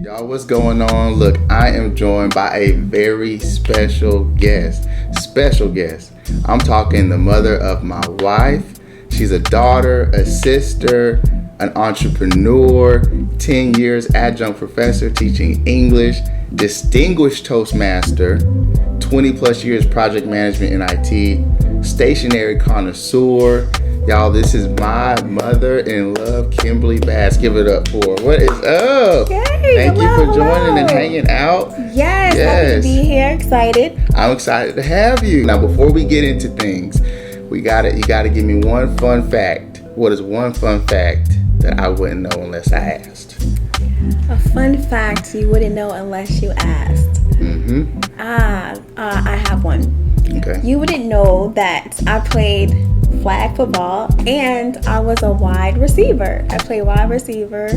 Y'all, what's going on? Look, I am joined by a very special guest. I'm talking the mother of my wife. She's a daughter, a sister, an entrepreneur, 10 years adjunct professor teaching English, distinguished Toastmaster, 20 plus years project management in IT, stationary connoisseur. Y'all, this is my mother-in-law, Kimberly Bass. Give it up for her. What is up? Yay, Thank you for joining and hanging out. Yes, happy to be here. Excited. I'm excited to have you. Now, before we get into things, you gotta give me one fun fact. What is one fun fact that I wouldn't know unless I asked? A fun fact you wouldn't know unless you asked. I have one. Okay. You wouldn't know that I played flag football and I was a wide receiver. I played wide receiver.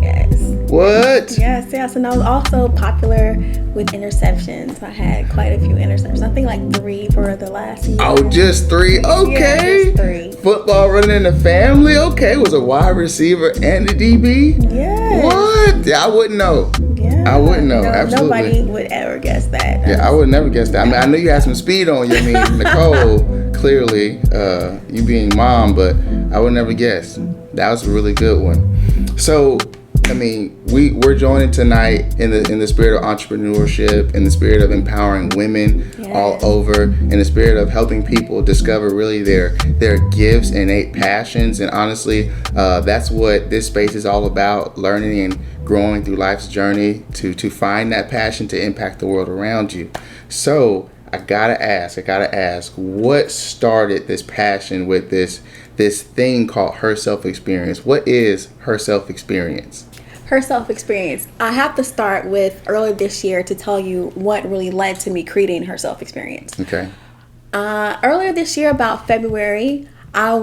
Yes. What? Yes. And I was also popular with interceptions. I had quite a few interceptions. I think like 3 for the last year. Oh, just 3? Okay. Yeah, just 3. Football running in the family? Okay. Was a wide receiver and a DB? Yeah. What? Yeah, I wouldn't know. Yeah. I wouldn't know. Absolutely. Nobody would ever guess that. Yeah, I would never guess that. I mean, I knew you had some speed on you. I mean, Nicole, clearly, you being mom, but I would never guess. That was a really good one. So, I mean, we're joining tonight in the spirit of entrepreneurship, in the spirit of empowering women all over, in the spirit of helping people discover really their gifts, innate passions, and honestly, that's what this space is all about: learning and growing through life's journey to find that passion to impact the world around you. So I gotta ask, what started this passion with this thing called Her Self Experience? What is Her Self Experience? Her Self Experience. I have to start with earlier this year to tell you what really led to me creating Her Self Experience. Okay. Earlier this year, about February, I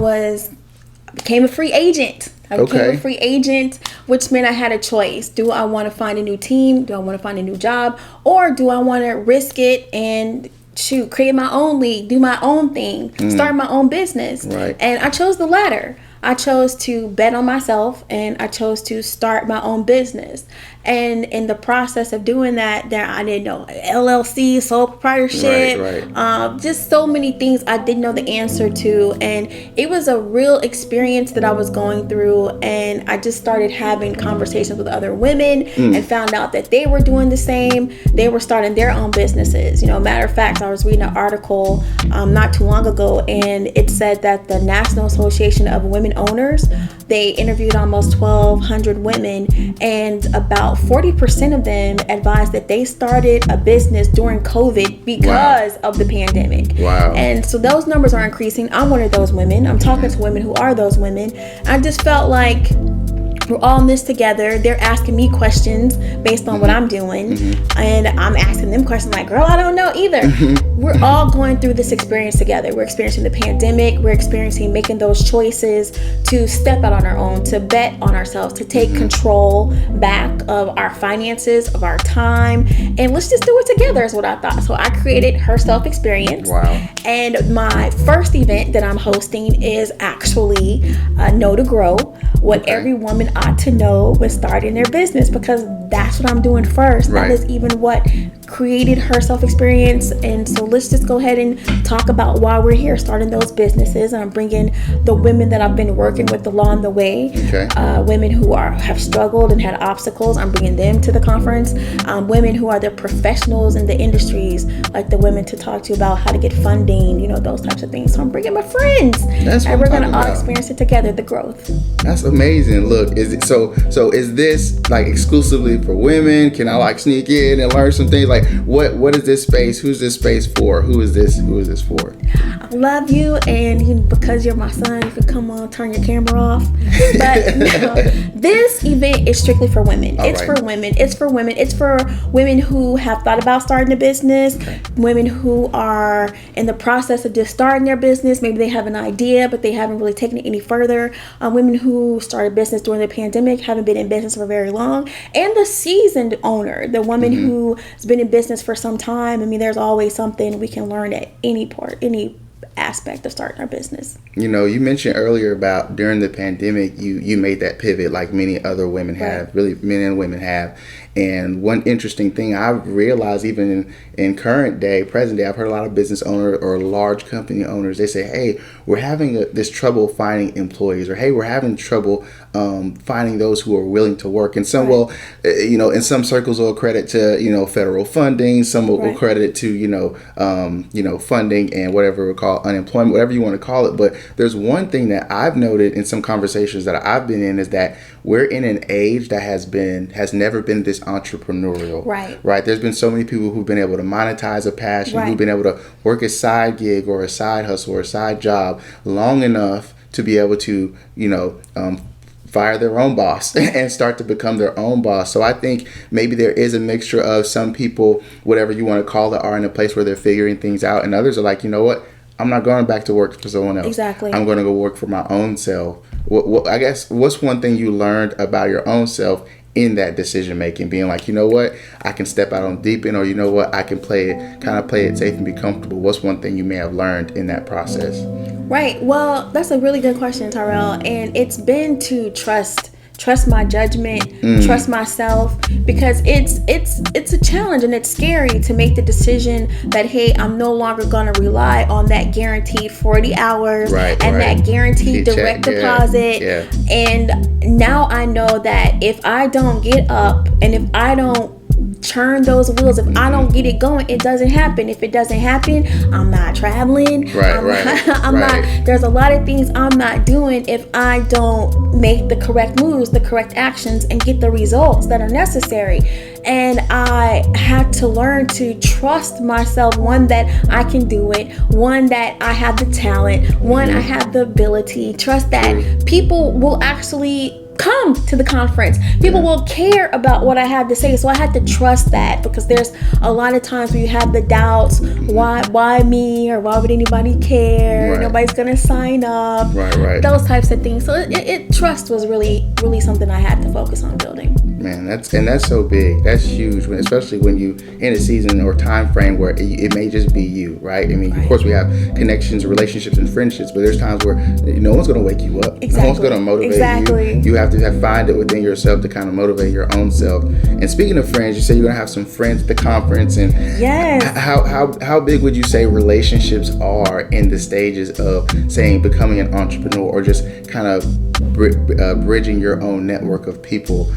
became a free agent. Became a free agent, which meant I had a choice. Do I want to find a new team? Do I want to find a new job? Or do I want to risk it and create my own league, do my own thing, start my own business? Right. And I chose the latter. I chose to bet on myself and I chose to start my own business. And in the process of doing that, I didn't know LLC, sole proprietorship, just so many things I didn't know the answer to. And it was a real experience that I was going through. And I just started having conversations with other women and found out that they were doing the same. They were starting their own businesses. Matter of fact, I was reading an article not too long ago, and it said that the National Association of Women Owners, they interviewed almost 1,200 women, and about 40% of them advised that they started a business during COVID because of the pandemic. Wow. And so those numbers are increasing. I'm one of those women. I'm talking to women who are those women. I just felt like we're all in this together. They're asking me questions based on what I'm doing, and I'm asking them questions like, girl, I don't know either. We're all going through this experience together. We're experiencing the pandemic. We're experiencing making those choices to step out on our own, to bet on ourselves, to take control back of our finances, of our time, and let's just do it together is what I thought. So I created Her Self Experience. Wow. And my first event that I'm hosting is actually Know to Grow, what every woman ought to know when starting their business, because that's what I'm doing first. Right. That is even what created Her Self Experience. And so let's just go ahead and talk about why we're here starting those businesses. And I'm bringing the women that I've been working with along the way, women who have struggled and had obstacles. I'm bringing them to the conference. Women who are the professionals in the industries, like the women to talk to about how to get funding, those types of things. So I'm bringing my friends. That's what and we're going to all about. Experience it together, the growth. That's amazing. Look, is it so is this like exclusively for women? Can I like sneak in and learn some things? Like what is this space? Who's this space for? Who is this for? I love you, and because you're my son, you can come on, turn your camera off. But no, this event is strictly for women. It's for women. It's for women. It's for women who have thought about starting a business, women who are in the process of just starting their business. Maybe they have an idea, but they haven't really taken it any further. Women who started business during the pandemic, haven't been in business for very long, and the seasoned owner, the woman who's been in business for some time. I mean, there's always something we can learn at any aspect of starting our business. You mentioned earlier about during the pandemic, you made that pivot like many other women have, really men and women have. And one interesting thing I've realized, even in present day, I've heard a lot of business owners or large company owners, they say, hey, we're having this trouble finding employees, or hey, we're having trouble finding those who are willing to work. And some will, in some circles will credit to, federal funding. Some will credit to, funding and whatever we call unemployment, whatever you want to call it. But there's one thing that I've noted in some conversations that I've been in, is that we're in an age that has never been this entrepreneurial. Right. There's been so many people who've been able to monetize a passion, who've been able to work a side gig or a side hustle or a side job long enough to be able to, fire their own boss and start to become their own boss. So I think maybe there is a mixture of some people, whatever you want to call it, are in a place where they're figuring things out, and others are like, you know what? I'm not going back to work for someone else. Exactly. I'm going to go work for my own self. I guess, what's one thing you learned about your own self in that decision making, being like, you know what, I can step out on deep end, or you know what, I can play it safe and be comfortable? What's one thing you may have learned in that process? Right. Well, that's a really good question, Tyrell. And it's been to trust my judgment, trust myself, because it's a challenge and it's scary to make the decision that, hey, I'm no longer going to rely on that guaranteed 40 hours that guaranteed direct deposit. Yeah. And now I know that if I don't get up and if I don't churn those wheels, if I don't get it going, it doesn't happen. If it doesn't happen, I'm not traveling. I'm not. There's a lot of things I'm not doing if I don't make the correct moves, the correct actions, and get the results that are necessary. And I had to learn to trust myself. One, that I can do it. One, that I have the talent. One, I have the ability. Trust that people will actually come to the conference. People will care about what I have to say. So I had to trust that, because there's a lot of times where you have the doubts. Why me? Or why would anybody care? Nobody's gonna sign up. Those types of things. So trust was really, really something I had to focus on building. Man, that's so big. That's huge, especially when you in a season or time frame where it may just be you, right? I mean, of course, we have connections, relationships, and friendships, but there's times where no one's going to wake you up. No one's going to motivate you. You have to find it within yourself to kind of motivate your own self. And speaking of friends, you say you're going to have some friends at the conference, and how big would you say relationships are in the stages of becoming an entrepreneur, or just kind of bridging your own network of people?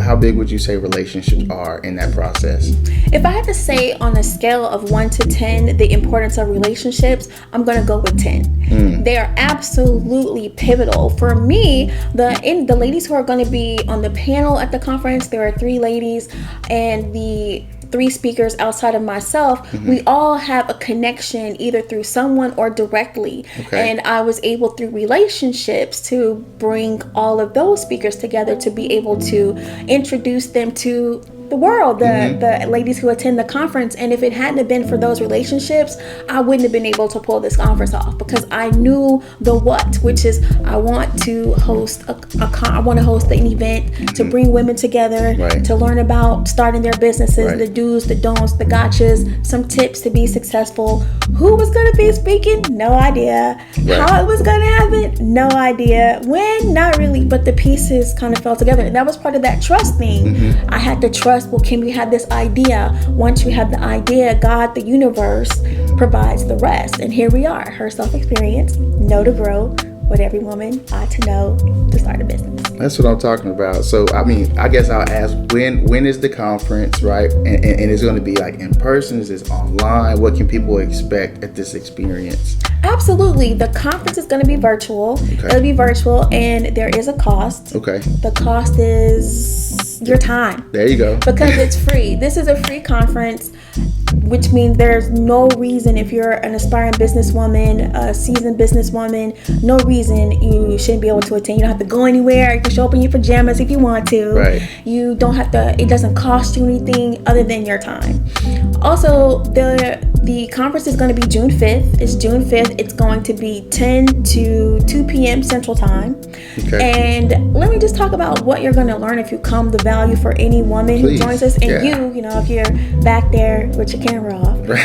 How big would you say relationships are in that process? If I had to say on a scale of 1 to 10 the importance of relationships, I'm going to go with 10. They are absolutely pivotal. For me, the ladies who are going to be on the panel at the conference, there are 3 ladies, and the 3 speakers outside of myself, we all have a connection either through someone or directly. And I was able, through relationships, to bring all of those speakers together to be able to introduce them to the world, the ladies who attend the conference. And if it hadn't been for those relationships, I wouldn't have been able to pull this conference off, because I knew the what, which is I want to host an event to bring women together, to learn about starting their businesses, the do's, the don'ts, the gotchas, some tips to be successful. Who was going to be speaking? No idea. How it was going to happen? No idea. When? Not really. But the pieces kind of fell together. And that was part of that trust thing. I had to trust, well, Kim, we had this idea. Once you have the idea, God, the universe, provides the rest. And here we are. Her self-experience, know to grow, what every woman ought to know to start a business. That's what I'm talking about. So, I mean, I guess I'll ask, when is the conference, right? And it's going to be like in person? Is this online? What can people expect at this experience? Absolutely. The conference is going to be virtual. It'll be virtual, and there is a cost. The cost is your time. There you go. Because it's free. This is a free conference, which means there's no reason, if you're an aspiring businesswoman, a seasoned businesswoman, no reason you shouldn't be able to attend. You don't have to go anywhere. You can show up in your pajamas if you want to. You don't have to, it doesn't cost you anything other than your time. Also, the conference is going to be June 5th. It's June 5th. It's going to be 10 to 2 p.m. Central Time. And let me just talk about what you're going to learn if you come, the value for any woman who joins us. And you know, if you're back there with your camera off. But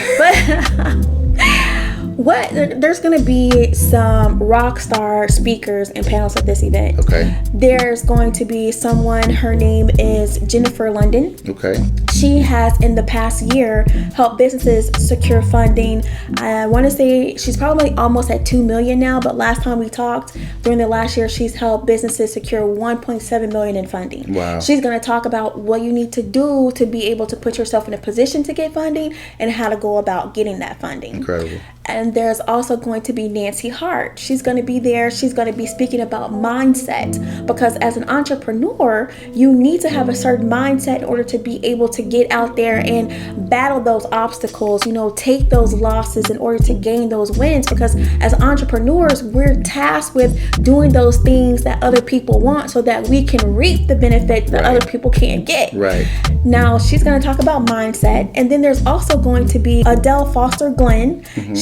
There's going to be some rock star speakers and panels at this event. Okay. There's going to be someone, her name is Jennifer London. Okay. She has in the past year helped businesses secure funding. I want to say she's probably almost at 2 million now, but last time we talked during the last year, she's helped businesses secure 1.7 million in funding. Wow. She's going to talk about what you need to do to be able to put yourself in a position to get funding and how to go about getting that funding. Incredible. And there's also going to be Nancy Hart. She's going to be there. She's going to be speaking about mindset, because as an entrepreneur, you need to have a certain mindset in order to be able to get out there and battle those obstacles, take those losses in order to gain those wins. Because as entrepreneurs, we're tasked with doing those things that other people want so that we can reap the benefit that other people can't get. Right. Now, she's going to talk about mindset. And then there's also going to be Adele Foster Glenn. Mm-hmm.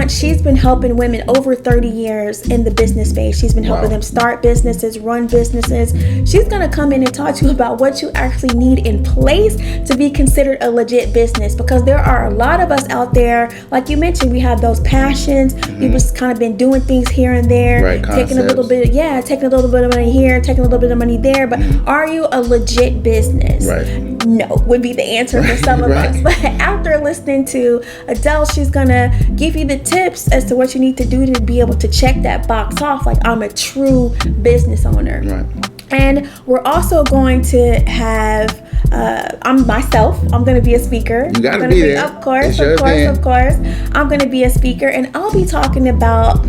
She's been helping women over 30 years in the business space. She's been helping them start businesses, run businesses. She's going to come in and talk to you about what you actually need in place to be considered a legit business, because there are a lot of us out there, like you mentioned, we have those passions. We've just kind of been doing things here and there, taking a little bit of money here, taking a little bit of money there. But are you a legit business? Right. No, would be the answer for some of us. But after listening to Adele, she's going to give you the tips as to what you need to do to be able to check that box off, like I'm a true business owner. Right. And we're also going to have I'm going to be a speaker. You gotta be there. Of course. I'm going to be a speaker, and I'll be talking about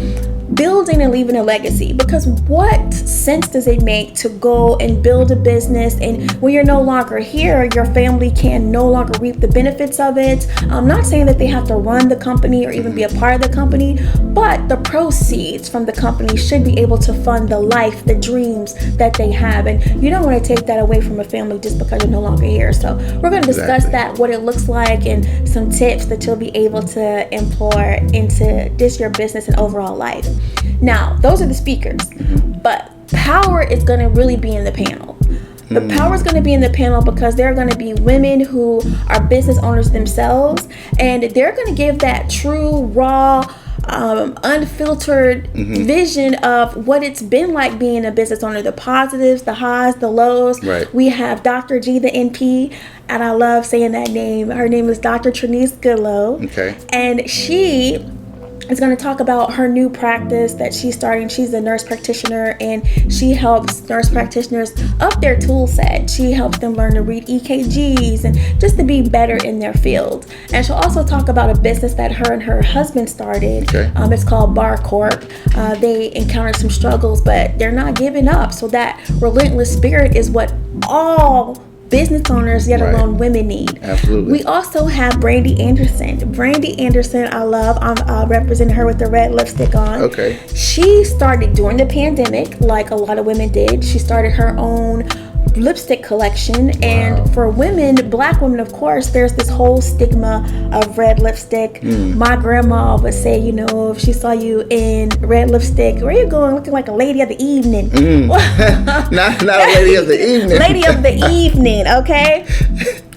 building and leaving a legacy. Because what sense does it make to go and build a business, and when you're no longer here, your family can no longer reap the benefits of it? I'm not saying that they have to run the company or even be a part of the company, but the proceeds from the company should be able to fund the life, the dreams that they have. And you don't want to take that away from a family just because you're no longer here. So we're going to discuss that, what it looks like, and some tips that you'll be able to employ into just your business and overall life. Now, those are the speakers, but power is going to really be in the panel. The power is going to be in the panel because there are going to be women who are business owners themselves, and they're going to give that true, raw, unfiltered vision of what it's been like being a business owner, the positives, the highs, the lows. Right. We have Dr. G, the NP, and I love saying that name. Her name is Dr. Trinice Goodlow. Okay. And she is going to talk about her new practice that she's starting. She's a nurse practitioner, and she helps nurse practitioners up their tool set. She helps them learn to read EKGs and just to be better in their field. And she'll also talk about a business that her and her husband started. Okay. It's called Bar Corp. They encountered some struggles, but they're not giving up. So that relentless spirit is what all business owners, yet alone women, need. Absolutely. We also have Brandy Anderson. Brandy Anderson, I love. I'm representing her with the red lipstick on. Okay. She started during the pandemic, like a lot of women did. She started her own lipstick collection. Wow. And for women, black women, of course, there's this whole stigma of red lipstick. My grandma would say, if she saw you in red lipstick, where are you going, looking like a lady of the evening? Not a lady of the evening. Lady of the evening, okay?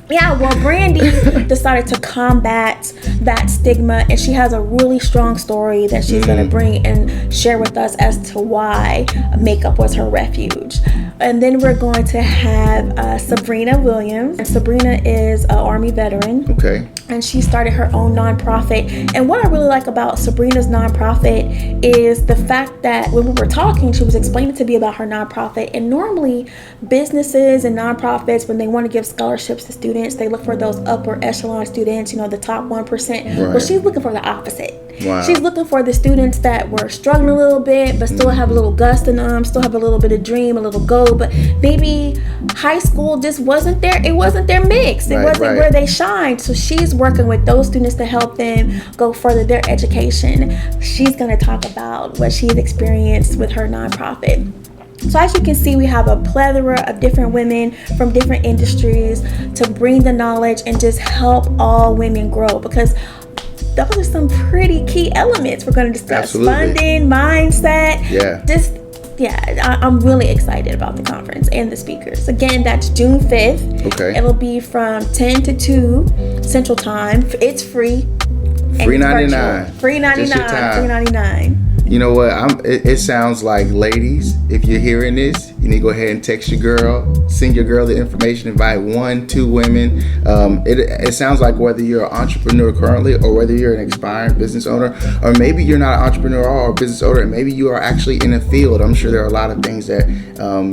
Yeah, well, Brandy decided to combat that stigma, and she has a really strong story that she's going to bring and share with us as to why makeup was her refuge. And then we're going to have Sabrina Williams. And Sabrina is an Army veteran. Okay. And she started her own nonprofit. And what I really like about Sabrina's nonprofit is the fact that when we were talking, she was explaining to me about her nonprofit. And normally, businesses and nonprofits, when they want to give scholarships to students, they look for those upper echelon students, the top 1%. Right. Well, she's looking for the opposite. Wow. She's looking for the students that were struggling a little bit, but still have a little gust in them, still have a little bit of dream, a little go, but maybe high school just wasn't their mix. It wasn't where they shined. So she's working with those students to help them go further their education. She's going to talk about what she's experienced with her nonprofit. So as you can see, we have a plethora of different women from different industries to bring the knowledge and just help all women grow, because those are some pretty key elements we're going to discuss. Absolutely. Funding, mindset. I'm really excited about the conference and the speakers. Again, that's June 5th. Okay. It'll be from 10 to 2 Central Time. It's free. Free 99. Free 99. Just your time. Free 99. You know what? It sounds like, ladies, if you're hearing this, you need to go ahead and text your girl, send your girl the information, invite 1, 2 women. It sounds like whether you're an entrepreneur currently or whether you're an aspiring business owner, or maybe you're not an entrepreneur or a business owner, and maybe you are actually in a field. I'm sure there are a lot of things that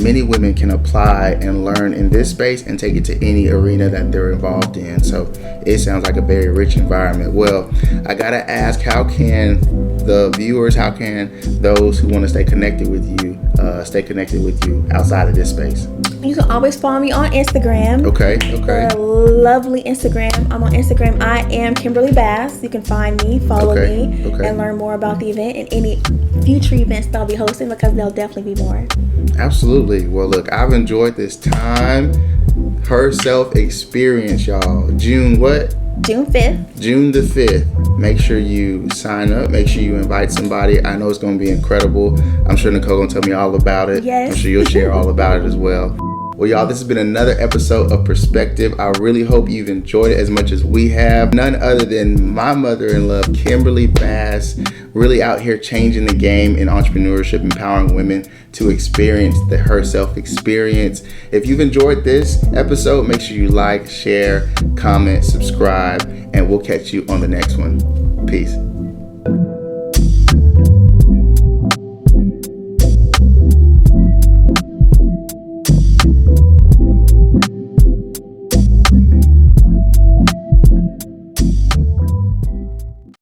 many women can apply and learn in this space and take it to any arena that they're involved in. So it sounds like a very rich environment. Well, I gotta ask, how can the viewers, how can those who want to stay connected with you outside of this space? You can always follow me on Instagram. Okay. Lovely Instagram. I'm on Instagram. I am Kimberly Bass. You can find me, follow me, and learn more about the event and any future events that I'll be hosting, because there'll definitely be more. Absolutely. Well, look, I've enjoyed this time. Her self experience, y'all. June what? June 5th. June the 5th. Make sure you sign up. Make sure you invite somebody. I know it's going to be incredible. I'm sure Nicole going to tell me all about it. Yes. I'm sure you'll share all about it as well. Well, y'all, this has been another episode of Perspective. I really hope you've enjoyed it as much as we have. None other than my mother-in-law, Kimberly Bass, really out here changing the game in entrepreneurship, empowering women to experience her self-experience. If you've enjoyed this episode, make sure you like, share, comment, subscribe, and we'll catch you on the next one. Peace.